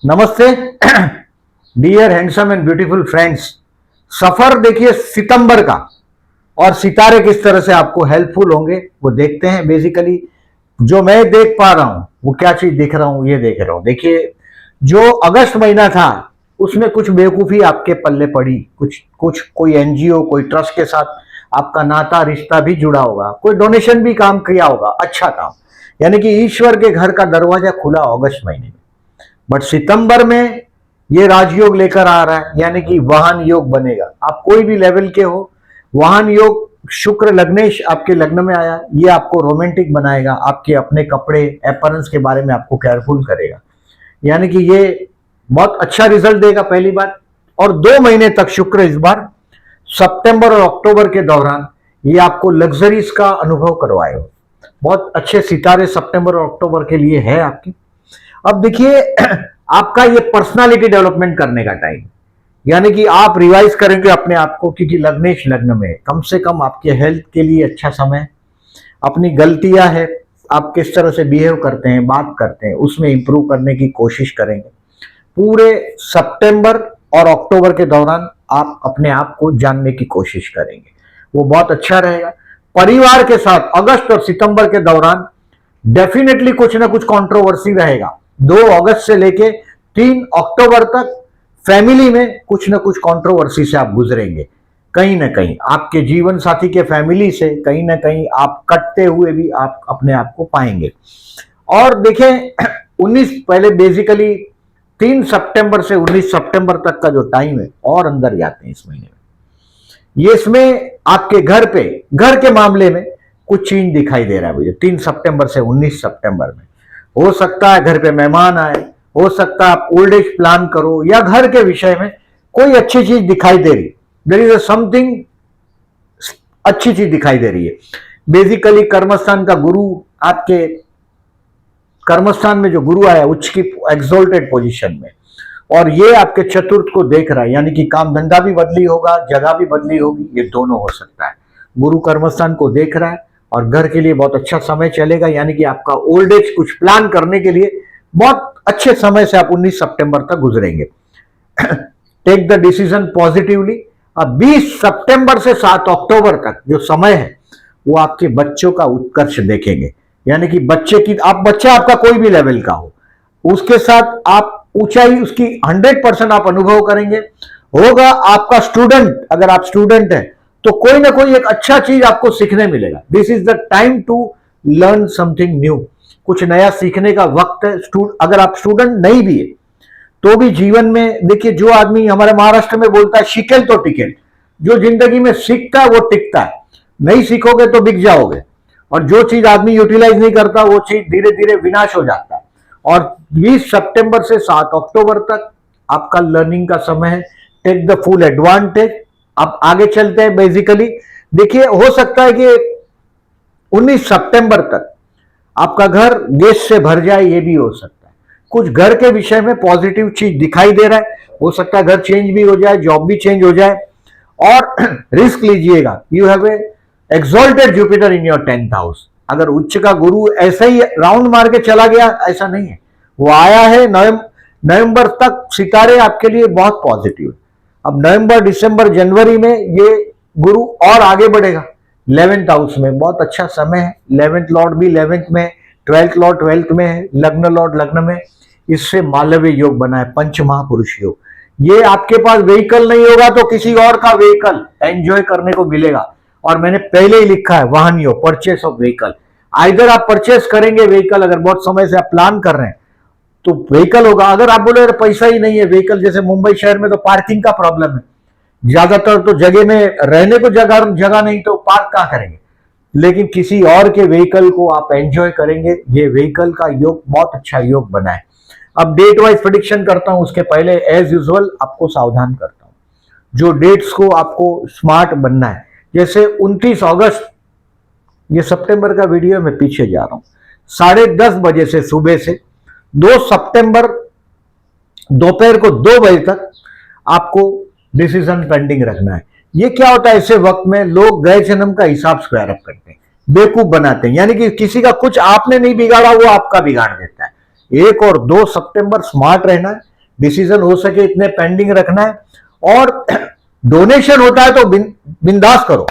नमस्ते dear handsome and beautiful friends. सफर देखिए सितंबर का, और सितारे किस तरह से आपको हेल्पफुल होंगे वो देखते हैं। बेसिकली जो मैं देख पा रहा हूं वो क्या चीज देख रहा हूं, ये देख रहा हूं। देखिए, जो अगस्त महीना था उसमें कुछ बेवकूफी आपके पल्ले पड़ी, कुछ कुछ कोई एनजीओ कोई ट्रस्ट के साथ आपका नाता रिश्ता भी जुड़ा होगा, कोई डोनेशन भी काम किया होगा, अच्छा काम, यानी कि ईश्वर के घर का दरवाजा खुला अगस्त महीने में। बट सितंबर में ये राजयोग लेकर आ रहा है, यानी कि वाहन योग बनेगा। आप कोई भी लेवल के हो, वाहन योग शुक्र लग्नेश आपके लग्न में आया, ये आपको रोमांटिक बनाएगा, आपके अपने कपड़े अपरेंस के बारे में आपको केयरफुल करेगा, यानी कि ये बहुत अच्छा रिजल्ट देगा पहली बात। और 2 महीने तक शुक्र इस बार सितंबर और अक्टूबर के दौरान ये आपको लग्जरीज का अनुभव करवाएगा। बहुत अच्छे सितारे सितंबर और अक्टूबर के लिए है आपकी। अब देखिए आपका ये पर्सनालिटी डेवलपमेंट करने का टाइम, यानी कि आप रिवाइज करेंगे अपने आप को, क्योंकि लग्नेश लग्न में कम से कम आपके हेल्थ के लिए अच्छा समय। अपनी गलतियां है, आप किस तरह से बिहेव करते हैं, बात करते हैं, उसमें इंप्रूव करने की कोशिश करेंगे। पूरे सितंबर और अक्टूबर के दौरान आप अपने आप को जानने की कोशिश करेंगे, वो बहुत अच्छा रहेगा। परिवार के साथ अगस्त और सितंबर के दौरान डेफिनेटली कुछ ना कुछ कंट्रोवर्सी रहेगा। 2 अगस्त से लेके 3 अक्टूबर तक फैमिली में कुछ ना कुछ कंट्रोवर्सी से आप गुजरेंगे। कहीं ना कहीं आपके जीवन साथी के फैमिली से कहीं ना कहीं आप कटते हुए भी आप अपने आप को पाएंगे। और देखें 19 पहले बेसिकली 3 सितंबर से 19 सितंबर तक का जो टाइम है और अंदर जाते हैं इस महीने में, ये इसमें आपके घर के मामले में कुछ चीज दिखाई दे रहा है मुझे। 3 सितंबर से 19 सितंबर में हो सकता है घर पे मेहमान आए, हो सकता है आप ओल्ड एज प्लान करो, या घर के विषय में कोई अच्छी चीज दिखाई दे रही, देयर इज समथिंग अच्छी चीज दिखाई दे रही है। बेसिकली कर्मस्थान का गुरु, आपके कर्मस्थान में जो गुरु आया उच्च की एक्सोल्टेड पोजीशन में, और ये आपके चतुर्थ को देख रहा है, यानी कि काम धंधा भी बदली होगा, जगह भी बदली होगी, ये दोनों हो सकता है। गुरु कर्मस्थान को देख रहा है और घर के लिए बहुत अच्छा समय चलेगा, यानी कि आपका ओल्ड एज कुछ प्लान करने के लिए बहुत अच्छे समय से आप 19 सितंबर तक गुजरेंगे। Take the decision positively. अब 20 सितंबर से 7 अक्टूबर तक जो समय है वो आपके बच्चों का उत्कर्ष देखेंगे, यानी कि बच्चा आपका कोई भी लेवल का हो, उसके साथ आप ऊंचाई उसकी 100% आप अनुभव करेंगे। होगा आपका स्टूडेंट, अगर आप स्टूडेंट हैं तो कोई ना कोई एक अच्छा चीज आपको सीखने मिलेगा। This is the time to learn something new, कुछ नया सीखने का वक्त है। अगर आप स्टूडेंट नहीं भी है तो भी जीवन में देखिए, जो आदमी हमारे महाराष्ट्र में बोलता है शिकेल तो टिकेल, जो जिंदगी में सीखता है वो टिकता है, नहीं सीखोगे तो बिक जाओगे। और जो चीज आदमी यूटिलाइज नहीं करता वो चीज धीरे धीरे विनाश हो जाता है। और 20 सितंबर से 7 अक्टूबर तक आपका लर्निंग का समय है। Take the full advantage. अब आगे चलते हैं। बेसिकली देखिए, हो सकता है कि 19 सितंबर तक आपका घर गैस से भर जाए, ये भी हो सकता है। कुछ घर के विषय में पॉजिटिव चीज दिखाई दे रहा है, हो सकता है घर चेंज भी हो जाए, जॉब भी चेंज हो जाए। और रिस्क लीजिएगा। You have a exalted Jupiter in your 10th house. अगर उच्च का गुरु ऐसे ही राउंड मार के चला गया, ऐसा नहीं है, वो आया है नवंबर तक। सितारे आपके लिए बहुत पॉजिटिव है। अब नवंबर दिसंबर जनवरी में ये गुरु और आगे बढ़ेगा 11th हाउस में, बहुत अच्छा समय है। 11th लॉर्ड भी 11th में, 12th लॉर्ड 12th में है, लग्न लॉर्ड लग्न में। इससे मालव्य योग बना है, पंच महापुरुष योग। ये आपके पास व्हीकल नहीं होगा तो किसी और का व्हीकल एंजॉय करने को मिलेगा। और मैंने पहले ही लिखा है वाहन योग, परचेस ऑफ व्हीकल। आइदर आप परचेस करेंगे व्हीकल, अगर बहुत समय से आप प्लान कर रहे हैं तो व्हीकल होगा। अगर आप बोले पैसा ही नहीं है व्हीकल, जैसे मुंबई शहर में तो पार्किंग का प्रॉब्लम है, ज्यादातर तो जगह में रहने को जगह नहीं, तो पार्क कहां करेंगे। लेकिन किसी और के व्हीकल को आप एंजॉय करेंगे। ये व्हीकल का योग बहुत अच्छा योग बना है। अब डेट वाइज प्रेडिक्शन करता हूं, उसके पहले एज यूजुअल आपको सावधान करता हूं। जो डेट्स को आपको स्मार्ट बनना है, जैसे 29 अगस्त, ये सितंबर का वीडियो मैं पीछे जा रहा हूं, 10:30 बजे से सुबह से 2 सितंबर दोपहर को 2 बजे तक आपको डिसीजन पेंडिंग रखना है। ये क्या होता है, ऐसे वक्त में लोग गए जन्म का हिसाब स्क्वायर अप करते हैं, बेवकूफ बनाते हैं, यानी कि किसी का कुछ आपने नहीं बिगाड़ा वो आपका बिगाड़ देता है। 1 और 2 सितंबर स्मार्ट रहना है। डिसीजन हो सके इतने पेंडिंग रखना है। और डोनेशन होता है तो बिंदास करो।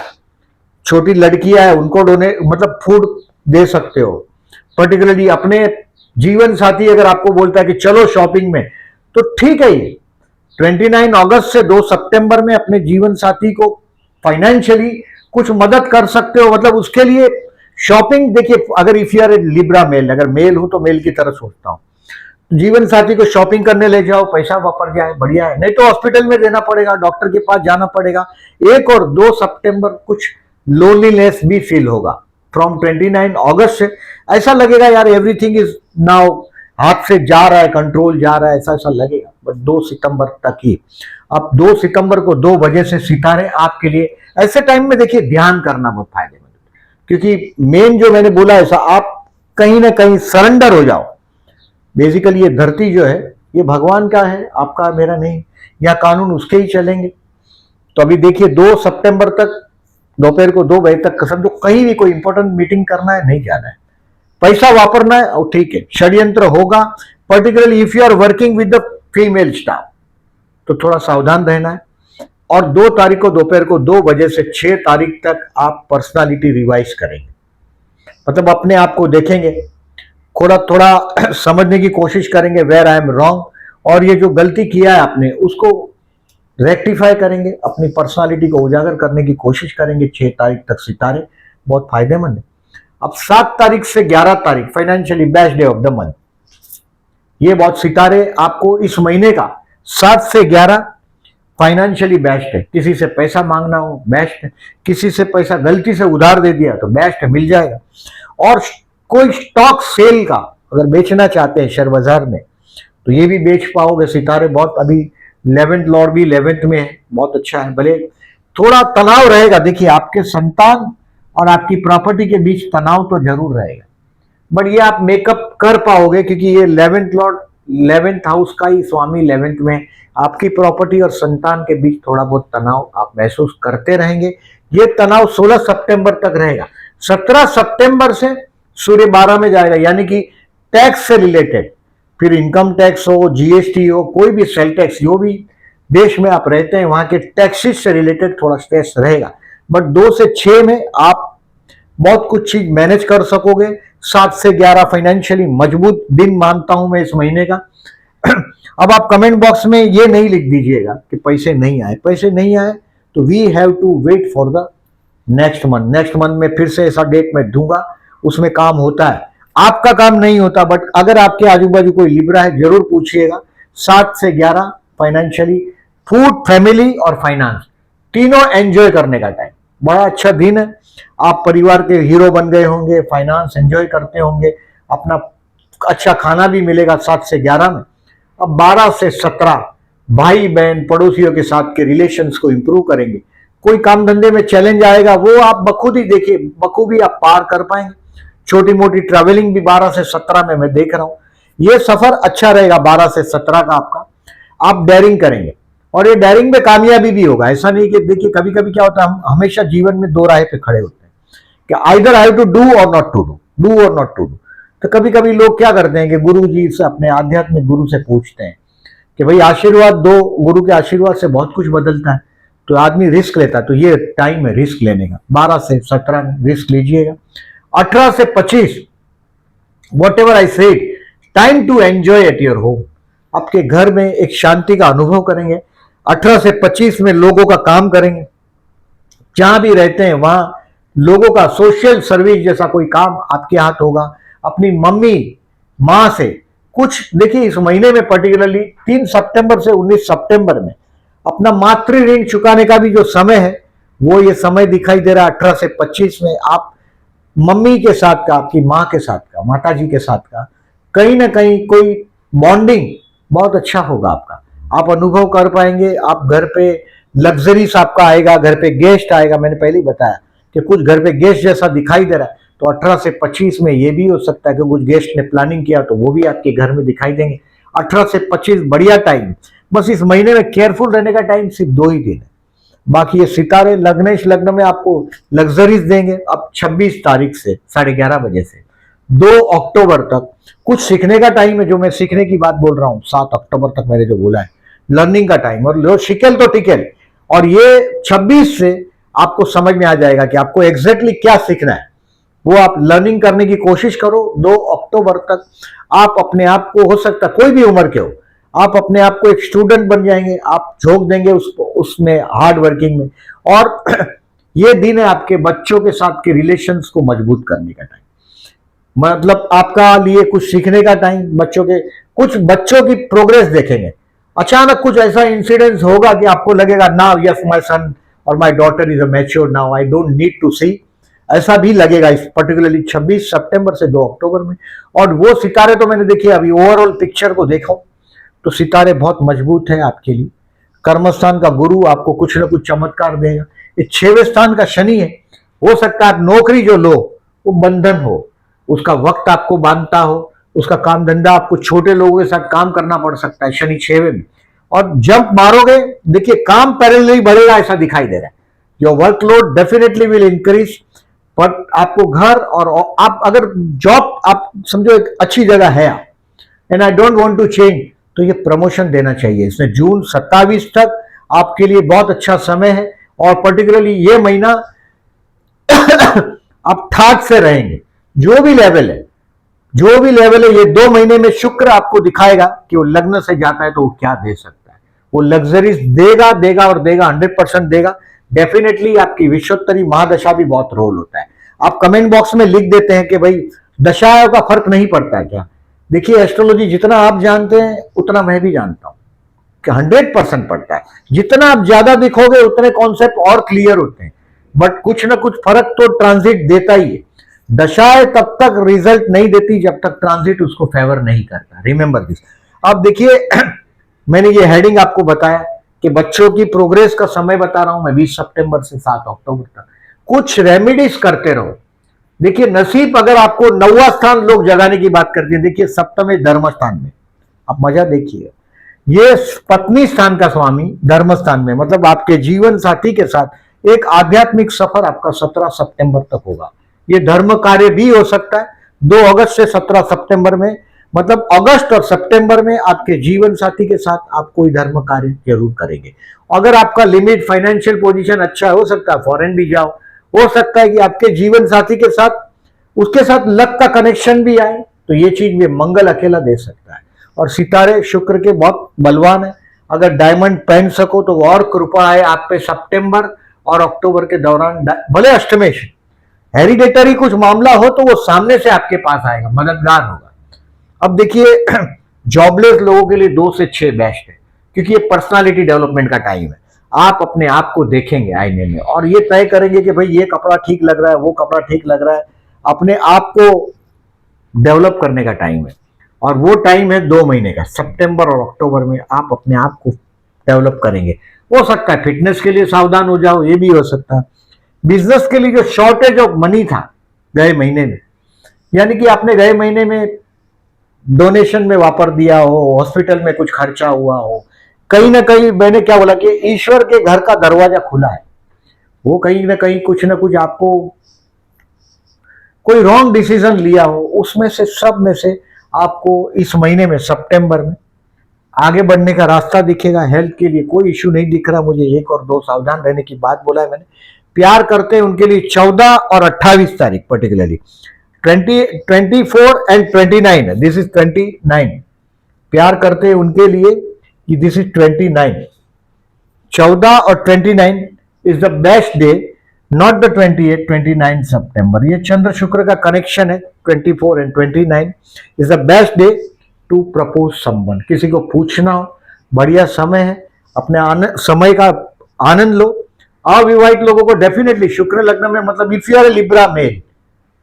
छोटी लड़कियां है उनको डोनेट मतलब फूड दे सकते हो। पर्टिकुलरली अपने जीवन साथी अगर आपको बोलता है कि चलो शॉपिंग में, तो ठीक है। ये 29 अगस्त से 2 सितंबर में अपने जीवन साथी को फाइनेंशियली कुछ मदद कर सकते हो। मतलब उसके लिए शॉपिंग, देखिए अगर if you are a Libra male, अगर मेल हूं तो मेल की तरह सोचता हूं, जीवन साथी को शॉपिंग करने ले जाओ, पैसा वापर जाए, बढ़िया है। नहीं तो हॉस्पिटल में देना पड़ेगा, डॉक्टर के पास जाना पड़ेगा। 1 और 2 सितंबर कुछ लोनलीनेस भी फील होगा। फ्रॉम 29 अगस्त से ऐसा लगेगा यार एवरीथिंग इज नाउ हाथ से जा रहा है, कंट्रोल जा रहा है, ऐसा ऐसा लगेगा। बट 2 सितंबर तक ही। अब 2 सितंबर को 2 बजे से सितारे आपके लिए, ऐसे टाइम में देखिए ध्यान करना बहुत फायदेमंद, क्योंकि मेन जो मैंने बोला ऐसा, आप कहीं ना कहीं सरेंडर हो जाओ। बेसिकली ये धरती जो है ये भगवान का है, आपका मेरा नहीं। या कानून उसके ही चलेंगे। तो अभी देखिए 2 सितंबर तक दोपहर को 2 बजे तक समझो कहीं भी कोई इंपॉर्टेंट मीटिंग करना है, नहीं जाना है, पैसा वापरना है और ठीक है। षड्यंत्र होगा, particularly if you are working with the female staff तो थोड़ा सावधान रहना है। और 2 तारीख को दोपहर को 2 बजे से 6 तारीख तक आप पर्सनालिटी रिवाइज करेंगे। मतलब अपने आप को देखेंगे, थोड़ा थोड़ा समझने की कोशिश करेंगे वेयर आई एम रॉन्ग, और ये जो गलती किया है आपने उसको रेक्टिफाई करेंगे, अपनी पर्सनालिटी को उजागर करने की कोशिश करेंगे। 6 तारीख तक सितारे बहुत फायदेमंद है। अब 7 तारीख से 11 तारीख financially best day of the month. ये बहुत सितारे आपको इस महीने का 7 से 11 फाइनेंशियली बेस्ट है। किसी से पैसा मांगना हो बेस्ट है, किसी से पैसा गलती से उधार दे दिया तो बेस्ट है, मिल जाएगा। और कोई स्टॉक सेल का अगर बेचना चाहते हैं शेयर बाजार में तो ये भी बेच पाओगे। सितारे बहुत, अभी 11th लॉर्ड भी 11th में है, बहुत अच्छा है। भले थोड़ा तनाव रहेगा, देखिए आपके संतान और आपकी प्रॉपर्टी के बीच तनाव तो जरूर रहेगा, बट ये आप मेकअप कर पाओगे क्योंकि ये 11th लॉर्ड 11th हाउस का ही स्वामी 11th में, आपकी प्रॉपर्टी और संतान के बीच थोड़ा बहुत तनाव आप महसूस करते रहेंगे। ये तनाव 16 सितंबर तक रहेगा। 17 सितंबर से सूर्य 12 में जाएगा, यानी कि टैक्स से रिलेटेड, फिर इनकम टैक्स हो, जीएसटी हो, कोई भी सेल टैक्स, जो भी देश में आप रहते हैं वहां के टैक्सेस से रिलेटेड थोड़ा स्ट्रेस रहेगा। बट 2 से 6 में आप बहुत कुछ चीज मैनेज कर सकोगे। 7 से 11 फाइनेंशियली मजबूत दिन मानता हूं मैं इस महीने का। अब आप कमेंट बॉक्स में ये नहीं लिख दीजिएगा कि पैसे नहीं आए। पैसे नहीं आए तो we have to wait for the next month. Next month में फिर से ऐसा डेट मैं दूंगा, उसमें काम होता है, आपका काम नहीं होता। बट अगर आपके आजू बाजू कोई लिब्रा है जरूर पूछिएगा। 7 से 11 फाइनेंशियली, फूड, फैमिली और फाइनेंस तीनों एंजॉय करने का टाइम, बड़ा अच्छा दिन है। आप परिवार के हीरो बन गए होंगे, फाइनेंस एंजॉय करते होंगे, अपना अच्छा खाना भी मिलेगा 7 से 11 में। अब 12 से 17 भाई बहन पड़ोसियों के साथ के रिलेशंस को इंप्रूव करेंगे। कोई काम धंधे में चैलेंज आएगा वो आप बखूबी देखिए, बखूबी आप पार कर पाएंगे। छोटी मोटी ट्रैवलिंग भी 12 से 17 में मैं देख रहा हूं। ये सफर अच्छा रहेगा 12 से 17 का आपका। आप डेयरिंग करेंगे और ये डेयरिंग में कामयाबी भी होगा। ऐसा नहीं कि देखिए कभी कभी क्या होता है, हम हमेशा जीवन में 2 राह पे खड़े होते हैं कि either I have to do or not to do or not to do. तो कभी कभी लोग क्या करते हैं कि गुरु जी से, अपने आध्यात्मिक गुरु से पूछते हैं कि भाई आशीर्वाद दो, गुरु के आशीर्वाद से बहुत कुछ बदलता है। तो आदमी रिस्क लेता है, तो ये टाइम है रिस्क लेने का। 12 से 17 में रिस्क लीजिएगा। 18 से 25 whatever I said, time to enjoy at your home. आपके घर में एक शांति का अनुभव करेंगे। 18 से 25 में लोगों का काम करेंगे, जहां भी रहते हैं वहां लोगों का सोशल सर्विस जैसा कोई काम आपके हाथ होगा। अपनी मम्मी मां से कुछ, देखिए इस महीने में पर्टिकुलरली 3 सितंबर से 19 सितंबर में अपना मातृ ऋण चुकाने का भी जो समय है वो ये समय दिखाई दे रहा है। 18 से 25 में आप मम्मी के साथ का, आपकी माँ के साथ का, माता जी के साथ का कहीं ना कहीं कोई बॉन्डिंग बहुत अच्छा होगा आपका। आप अनुभव कर पाएंगे। आप घर पे लग्जरीज आपका आएगा, घर पे गेस्ट आएगा। मैंने पहले ही बताया कि कुछ घर पे गेस्ट जैसा दिखाई दे रहा है, तो 18 से 25 में ये भी हो सकता है कि कुछ गेस्ट ने प्लानिंग किया तो वो भी आपके घर में दिखाई देंगे। 18 से 25 बढ़िया टाइम। बस इस महीने में केयरफुल रहने का टाइम सिर्फ 2 ही दिन है। बाकी ये सितारे लग्नेश लग्न में आपको लग्जरीज देंगे अब 26 तारीख से 11:30 बजे से। 2 अक्टूबर तक कुछ सीखने का टाइम है, जो मैं सीखने की बात बोल रहा हूं, 7 अक्टूबर तक मैंने जो बोला है लर्निंग का टाइम, और जो शिकेल तो टिकेल। और ये 26 से आपको समझ में आ जाएगा कि आपको एग्जैक्टली क्या सीखना है, वो आप लर्निंग करने की कोशिश करो। 2 अक्टूबर तक आप अपने आप को, हो सकता कोई भी उम्र के हो, आप अपने आप को एक स्टूडेंट बन जाएंगे, आप झोंक देंगे उसमें हार्ड वर्किंग में। और ये दिन है आपके बच्चों के साथ के रिलेशंस को मजबूत करने का टाइम, मतलब आपका लिए कुछ सीखने का टाइम, कुछ बच्चों की प्रोग्रेस देखेंगे। अचानक कुछ ऐसा इंसिडेंस होगा कि आपको लगेगा नाउ यस माय सन और my daughter is a mature, now I don't need to see, ऐसा भी लगेगा इस पर्टिकुलरली 26 सितंबर से 2 अक्टूबर में। और वो सितारे तो मैंने देखिए, अभी ओवरऑल पिक्चर को देखो तो सितारे बहुत मजबूत है आपके लिए। कर्मस्थान का गुरु आपको कुछ ना कुछ चमत्कार देगा। ये 6वें स्थान का शनि है, हो सकता है नौकरी जो लो वो बंधन हो, उसका वक्त आपको बांधता हो, उसका काम धंधा आपको छोटे लोगों के साथ काम करना पड़ सकता है शनि 6वें में। और जंप मारोगे, देखिए काम पैरेलली बढ़ेगा ऐसा दिखाई दे रहा है, your workload definitely will increase. पर आपको घर, और आप अगर जॉब आप समझो एक अच्छी जगह है and I don't want to change, तो ये प्रमोशन देना चाहिए। इसमें जून 27 तक आपके लिए बहुत अच्छा समय है। और पर्टिकुलरली ये महीना आप ठाक से रहेंगे, जो भी लेवल है, ये 2 महीने में शुक्र आपको दिखाएगा कि वो लग्न से जाता है तो वो क्या दे सकता है। वो लग्जरीज देगा देगा और देगा, 100% देगा। डेफिनेटली आपकी विश्वोत्तरी महादशा भी बहुत रोल होता है। आप कमेंट बॉक्स में लिख देते हैं कि भाई दशाओं का फर्क नहीं पड़ता है क्या? देखिए एस्ट्रोलॉजी जितना आप जानते हैं उतना मैं भी जानता हूं कि 100% पड़ता है। जितना आप ज्यादा दिखोगे उतने कॉन्सेप्ट और क्लियर होते हैं, बट कुछ ना कुछ फर्क तो ट्रांजिट देता ही है। दशाएं तब तक रिजल्ट नहीं देती जब तक ट्रांजिट उसको फेवर नहीं करता, रिमेंबर दिस। अब देखिए मैंने ये हेडिंग आपको बताया कि बच्चों की प्रोग्रेस का समय बता रहा हूं मैं, 20 सितंबर से 7 अक्टूबर तक कुछ रेमेडीज करते रहो। देखिए नसीब, अगर आपको 9वां स्थान लोग जगाने की बात करते हैं, देखिए सप्तम धर्म स्थान में, आप मजा देखिए, ये पत्नी स्थान का स्वामी धर्म स्थान में, मतलब आपके जीवन साथी के साथ एक आध्यात्मिक सफर आपका 17 सितंबर तक होगा। ये धर्म कार्य भी हो सकता है 2 अगस्त से 17 सितंबर में, मतलब अगस्त और सितंबर में आपके जीवन साथी के साथ आप कोई धर्म कार्य जरूर करेंगे। अगर आपका लिमिट फाइनेंशियल पोजीशन अच्छा हो सकता है फॉरेन भी जाओ, हो सकता है कि आपके जीवन साथी के साथ उसके साथ लक का कनेक्शन भी आए, तो ये चीज में मंगल अकेला दे सकता है। और सितारे शुक्र के बहुत बलवान है, अगर डायमंड पहन सको तो और कृपा है आप पे सितंबर और अक्टूबर के दौरान। भले अष्टमेश हेरिडेटरी कुछ मामला हो तो वो सामने से आपके पास आएगा, मददगार होगा। अब देखिए जॉबलेस लोगों के लिए 2 से 6 बेस्ट है, क्योंकि ये पर्सनालिटी डेवलपमेंट का टाइम है। आप अपने आप को देखेंगे आईने में और ये तय करेंगे कि भाई ये कपड़ा ठीक लग रहा है, वो कपड़ा ठीक लग रहा है। अपने आप को डेवलप करने का टाइम है, और वो टाइम है 2 महीने का, सितंबर और अक्टूबर में आप अपने आप को डेवलप करेंगे। हो सकता है फिटनेस के लिए सावधान हो जाओ, ये भी हो सकता है। बिजनेस के लिए जो शॉर्टेज ऑफ मनी था गए महीने में, यानी कि आपने गए महीने में डोनेशन में वापर दिया हो, हॉस्पिटल में कुछ खर्चा हुआ हो, कहीं ना कहीं मैंने क्या बोला कि ईश्वर के घर का दरवाजा खुला है, वो कहीं ना कहीं कुछ ना कुछ आपको कोई रॉन्ग डिसीजन लिया हो, उसमें से सब में से आपको इस महीने में सितंबर में आगे बढ़ने का रास्ता दिखेगा। हेल्थ के लिए कोई इश्यू नहीं दिख रहा मुझे। 1 और 2 सावधान रहने की बात बोला है मैंने। प्यार करते हैं उनके लिए 14 और 28 तारीख पर्टिकुलरली 24 एंड 29, दिस इज 29। प्यार करते हैं उनके लिए कि दिस इज 29, 14 और 29 is the best day, not the 28, 29 सितंबर। ये चंद्र शुक्र का कनेक्शन है। 24 and 29 is the best day to propose someone. किसी को पूछना हो, बढ़िया समय है, अपने समय का आनंद लो। अविवाहित लोगों को डेफिनेटली शुक्र लग्न में, मतलब if you are a Libra male,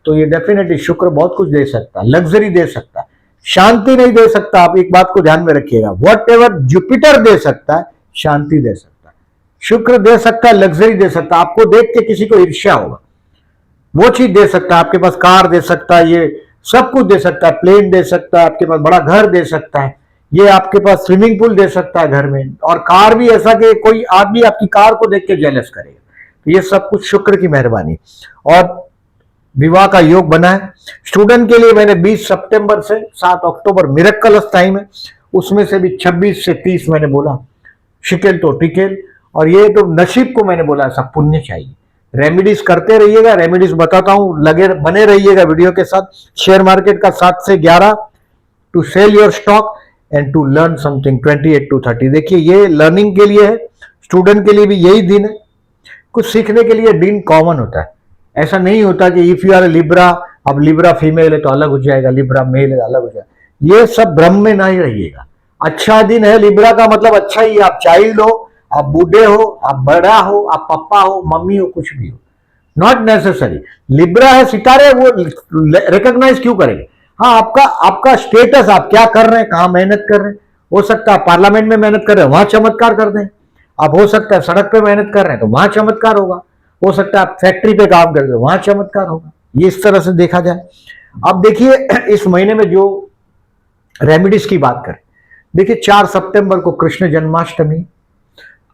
तो ये डेफिनेटली शुक्र बहुत कुछ दे सकता है, लग्जरी दे सकता है, शांति नहीं दे सकता। आप एक बात को ध्यान में रखिएगा, वॉट एवर जुपिटर दे सकता है शांति दे सकता है, शुक्र दे सकता है लग्जरी दे सकता है। आपको देख के किसी को ईर्ष्या होगा, वो चीज दे सकता है। आपके पास कार दे सकता है, ये सब कुछ दे सकता है, प्लेन दे सकता है, आपके पास बड़ा घर दे सकता है, ये आपके पास स्विमिंग पूल दे सकता है घर में, और कार भी ऐसा कि कोई आदमी आपकी कार को देख के जेलस करेगा। तो ये सब कुछ शुक्र की मेहरबानी। और विवाह का योग बना है। स्टूडेंट के लिए मैंने 20 सितंबर से 7 अक्टूबर मिरेकलस टाइम है, उसमें से भी 26 से 30 मैंने बोला शिकेल तो टिकेल, और ये तो नसीब को मैंने बोला सब पुण्य चाहिए। रेमेडीज करते रहिएगा, रेमेडीज बताता हूं, लगे बने रहिएगा वीडियो के साथ। शेयर मार्केट का 7 से 11 to sell your stock and to learn something 28 to 30। देखिए ये लर्निंग के लिए है, स्टूडेंट के लिए भी यही दिन है। कुछ सीखने के लिए दिन कॉमन होता है, ऐसा नहीं होता कि इफ यू आर लिब्रा, अब लिब्रा फीमेल है तो अलग हो जाएगा, लिब्रा मेल है अलग हो जाएगा, ये सब भ्रम में नहीं रहिएगा। अच्छा दिन है लिब्रा का मतलब अच्छा ही, आप चाइल्ड हो, आप बूढ़े हो, आप बड़ा हो, आप पापा हो, मम्मी हो, कुछ भी हो, नॉट नेसेसरी। लिब्रा है सितारे, वो रिकॉग्नाइज क्यों करेंगे? हाँ, आपका स्टेटस, आप क्या कर रहे हैं, कहां मेहनत कर रहे हैं, हो सकता है पार्लियामेंट में मेहनत कर रहे हैं वहां चमत्कार कर दें, आप हो सकता है सड़क पे मेहनत कर रहे हैं तो वहां चमत्कार होगा, हो सकता है आप फैक्ट्री पे काम कर रहे हैं वहां चमत्कार होगा। ये इस तरह से देखा जाए। अब देखिए इस महीने में जो रेमेडीज की बात करें, देखिए 4 सितंबर को कृष्ण जन्माष्टमी,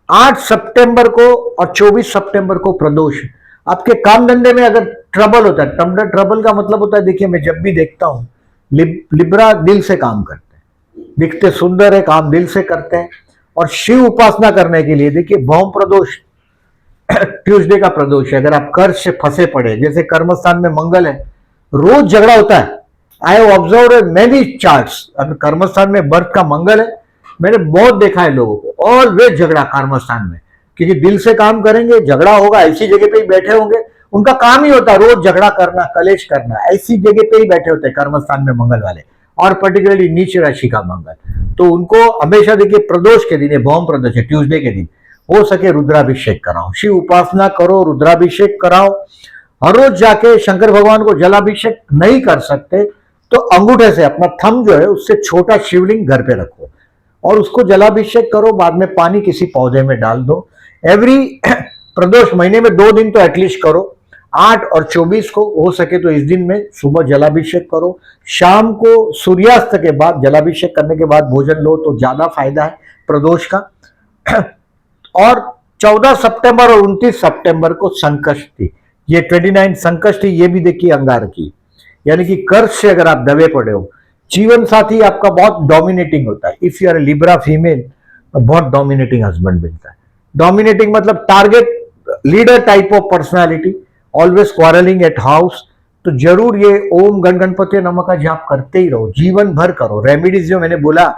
8 सितंबर को और 24 सितंबर को प्रदोष। आपके काम धंधे में अगर ट्रबल होता है, ट्रबल का मतलब होता है, देखिए मैं जब भी देखता हूं लिब्रा दिल से काम करते हैं, दिखते सुंदर है, काम दिल से करते हैं। और शिव उपासना करने के लिए देखिए भौम प्रदोष ट्यूसडे का प्रदोष है। अगर आप कर्ज से फंसे पड़े, जैसे कर्मस्थान में मंगल है, रोज झगड़ा होता है। I have observed many charts, अगर कर्मस्थान में बर्थ का मंगल है, मैंने बहुत देखा है लोगों को ऑलवेज झगड़ा कर्मस्थान में, क्योंकि दिल से काम करेंगे झगड़ा होगा, ऐसी जगह पे ही बैठे होंगे, उनका काम ही होता है रोज झगड़ा करना, कलेश करना, ऐसी जगह पे ही बैठे होते हैं कर्मस्थान में मंगल वाले, और पर्टिकुलरली नीच राशि का मंगल। तो उनको हमेशा देखिए प्रदोष के दिन, भौम प्रदोष है ट्यूसडे के दिन, हो सके रुद्राभिषेक कराओ, शिव उपासना करो, रुद्राभिषेक कराओ। हर रोज जाके शंकर भगवान को जलाभिषेक नहीं कर सकते तो अंगूठे से अपना थंब जो है उससे छोटा शिवलिंग घर पे रखो और उसको जलाभिषेक करो, बाद में पानी किसी पौधे में डाल दो। एवरी प्रदोष महीने में 2 दिन तो एटलीस्ट करो, 8 और 24 को हो सके तो इस दिन में सुबह जलाभिषेक करो, शाम को सूर्यास्त के बाद जलाभिषेक करने के बाद भोजन लो तो ज्यादा फायदा है प्रदोष का। और 14 सितंबर और 29 सितंबर को संकष्टी, ये 29 संकष्टी, ये भी देखिए अंगार की, यानी कि कर्ज से अगर आप दबे पड़े हो, जीवन साथी आपका बहुत डोमिनेटिंग होता है। If you are Libra female, बहुत डोमिनेटिंग हस्बैंड मिलता है। डोमिनेटिंग मतलब target leader type of personality, always quarrelling at house. तो जरूर ये ओम गण गणपति नमः का जाप करते ही रहो, जीवन भर करो। रेमेडीज जो मैंने बोला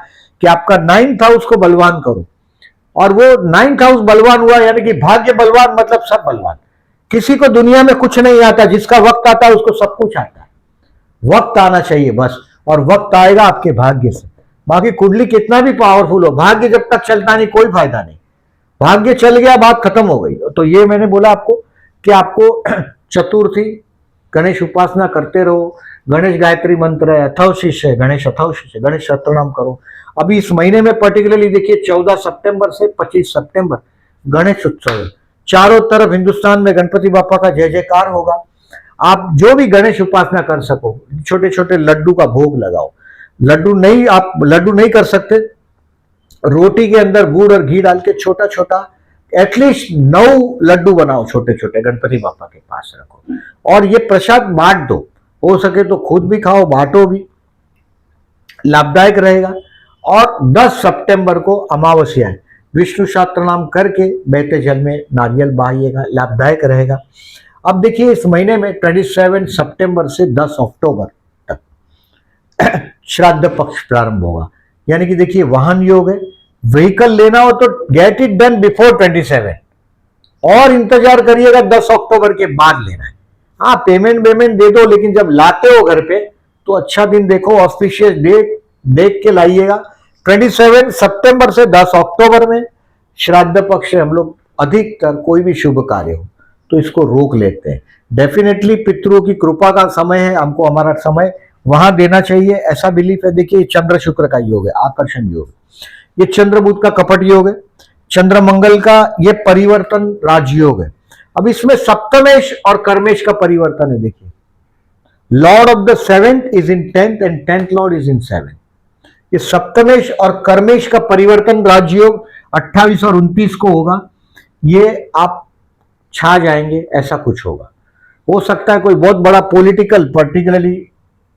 कि आपका 9th हाउस को बलवान करो, और वो 9th हाउस बलवान हुआ यानी कि भाग्य बलवान, मतलब सब बलवान। किसी को दुनिया में कुछ नहीं आता, जिसका वक्त आता है उसको सब कुछ आता है। वक्त आना चाहिए बस, और वक्त आएगा आपके भाग्य से। बाकी कुंडली कितना भी पावरफुल हो, भाग्य जब तक चलता नहीं कोई फायदा नहीं। भाग्य चल गया बात खत्म हो गई। तो ये मैंने बोला आपको कि आपको चतुर्थी गणेश उपासना करते रहो, गणेश गायत्री मंत्र है, अथव शिष्य है, गणेश अथव शिष्य, गणेश शतनाम करो। अभी इस महीने में पर्टिकुलरली देखिए 14 सितंबर से 25 सितंबर गणेश उत्सव है। चारों तरफ हिंदुस्तान में गणपति बापा का जय जयकार होगा। आप जो भी गणेश उपासना कर सको, छोटे छोटे लड्डू का भोग लगाओ। आप लड्डू नहीं कर सकते, रोटी के अंदर गुड़ और घी डाल के छोटा छोटा एटलीस्ट 9 लड्डू बनाओ, छोटे छोटे गणपति बापा के पास रखो, और ये प्रसाद बांट दो। हो सके तो खुद भी खाओ, बांटो भी, लाभदायक रहेगा। और 10 सितंबर को अमावस्या है, विष्णु सहस्त्र नाम करके बहते जल में नारियल बहाइएगा, लाभदायक रहेगा। अब देखिए इस महीने में 27 सितंबर से 10 अक्टूबर तक श्राद्ध पक्ष प्रारंभ होगा, यानी कि देखिए वाहन योग है। व्हीकल लेना हो तो गेट इट डन बिफोर 27, और इंतजार करिएगा 10 अक्टूबर के बाद लेना है। हाँ, पेमेंट दे दो, लेकिन जब लाते हो घर पे तो अच्छा दिन देखो, ऑस्पिशियस डेट देख के लाइएगा। 27 सितंबर से 10 अक्टूबर में श्राद्ध पक्ष हम लोग अधिकतर कोई भी शुभ कार्य हो तो इसको रोक लेते हैं। डेफिनेटली पितरों की कृपा का समय है, हमको हमारा समय वहां देना चाहिए, ऐसा बिलीफ है। देखिए चंद्र शुक्र का योग है, आकर्षण योग, ये चंद्र बुध का कपट योग है, चंद्र मंगल का ये परिवर्तन राजयोग है। अब इसमें सप्तमेश और कर्मेश का परिवर्तन है। देखिए Lord of the 7th is in 10th and 10th Lord is in 7th। ये सप्तमेश और कर्मेश का परिवर्तन राजयोग 28 और 29 को होगा। ये आप छा जाएंगे, ऐसा कुछ होगा। हो सकता है कोई बहुत बड़ा पॉलिटिकल पर्टिकुलरली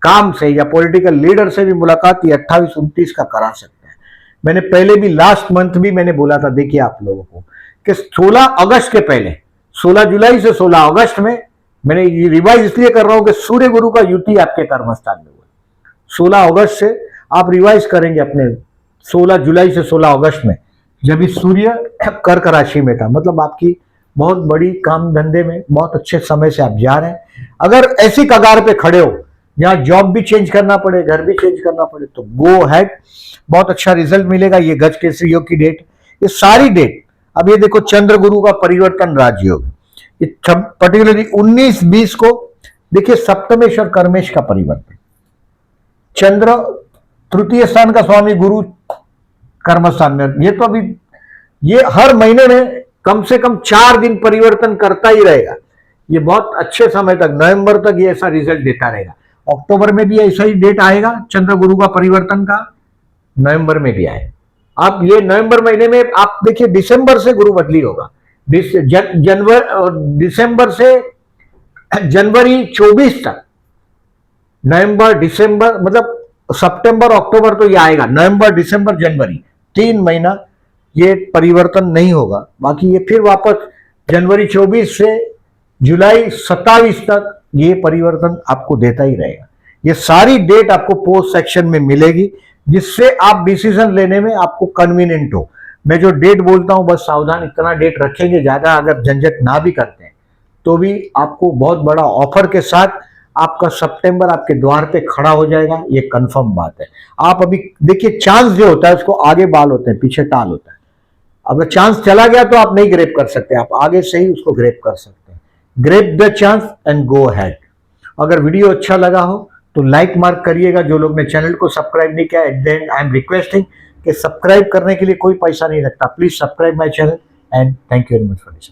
काम से या पॉलिटिकल लीडर से भी मुलाकात ये 28-29 का करा सकते हैं। मैंने पहले भी लास्ट मंथ भी मैंने बोला था, देखिए आप लोगों को कि 16 अगस्त के पहले 16 जुलाई से 16 अगस्त में, मैंने ये रिवाइज इसलिए कर रहा हूं कि सूर्य गुरु का युति आपके कर्मस्थान में हुआ। 16 अगस्त से आप रिवाइज करेंगे अपने 16 जुलाई से 16 अगस्त में, जब इस सूर्य कर्क राशि में था, मतलब आपकी बहुत बड़ी काम धंधे में बहुत अच्छे समय से आप जा रहे हैं। अगर ऐसी कगार पे खड़े हो जहां जॉब भी चेंज करना पड़े, घर भी चेंज करना पड़े, तो गो हैड, बहुत अच्छा रिजल्ट मिलेगा। ये गज केसरी योग की डेट, ये सारी डेट, अब ये देखो चंद्र गुरु का परिवर्तन राजयोग, ये पर्टिकुलरली 19-20 को देखिए सप्तमेश और कर्मेश का परिवर्तन, चंद्र तृतीय स्थान का स्वामी, गुरु कर्म स्थान में। ये तो अभी ये हर महीने में कम से कम 4 दिन परिवर्तन करता ही रहेगा। ये बहुत अच्छे समय तक, नवंबर तक ये ऐसा रिजल्ट देता रहेगा। अक्टूबर में भी ऐसा ही डेट आएगा चंद्र गुरु का परिवर्तन का, नवंबर में भी आए। आप ये नवंबर महीने में आप देखिए दिसंबर से गुरु बदली होगा, दिसंबर से जनवरी 24 तक, नवंबर दिसंबर मतलब सितंबर अक्टूबर तो ये आएगा, नवंबर दिसंबर जनवरी 3 महीना ये परिवर्तन नहीं होगा। बाकी ये फिर वापस जनवरी 24 से जुलाई 27 तक ये परिवर्तन आपको देता ही रहेगा। ये सारी डेट आपको पोस्ट सेक्शन में मिलेगी, जिससे आप डिसीजन लेने में आपको कन्वीनियंट हो। मैं जो डेट बोलता हूं बस सावधान इतना डेट रखेंगे, ज्यादा अगर झंझट ना भी करते हैं तो भी आपको बहुत बड़ा ऑफर के साथ आपका सितंबर आपके द्वार पे खड़ा हो जाएगा, ये कंफर्म बात है। आप अभी देखिए चांस जो होता है उसको आगे बाल होते हैं, पीछे टाल होता है। अगर चांस चला गया तो आप नहीं ग्रेप कर सकते, आप आगे से ही उसको ग्रेप कर सकते हैं। Grab the chance and go ahead. अगर वीडियो अच्छा लगा हो तो लाइक मार्क करिएगा। जो लोग ने चैनल को सब्सक्राइब नहीं किया, at the and I am requesting कि सब्सक्राइब करने के लिए कोई पैसा नहीं लगता। Please subscribe my channel and thank you very much for this.